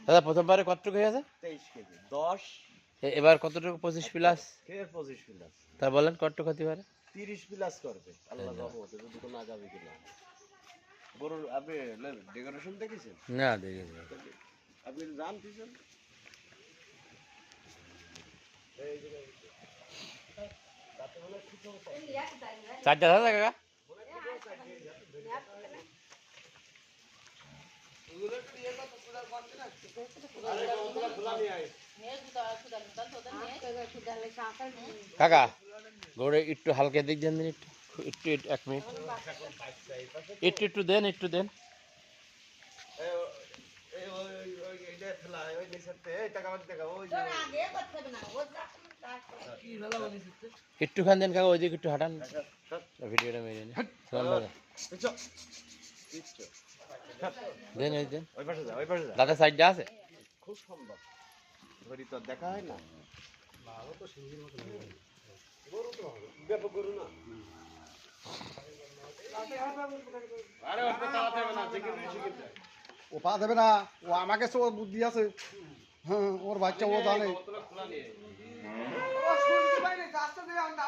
দাদা প্রথমবারে কতটুকু হয়ে আছে? 23 কেজি 10। এবার কতটুকু 25 প্লাস? ফের 25 প্লাস। তা বলেন কতটুকু হতে পারে? 30 প্লাস করবে আল্লাহ রহমতে, যদি কোনো আগামী কিনা। গরুর আপনি ডেকোরেশন দেখেছেন? না দেখেছি। আপনি জান দিয়েছেন চারটা দাদা কাকা কাকা গরু একটু হালকা দিক দেন দিন, একটু একটু 1 মিনিট একটু একটু দেন, একটু দেন। একটুখান দেন কাকা, ওইদিকে একটু হাঁটান, ভিডিওটা মেরে নিন। দেন ওই দেন দাদা, সাইডটা আছে খুব সুন্দর ধরি তো দেখা হয় না। ব্যাপক গরু না। ও পা দেবে না, ও আমাকে সব বুদ্ধি আছে। হ্যাঁ, ওর বাচ্চা ও জানে।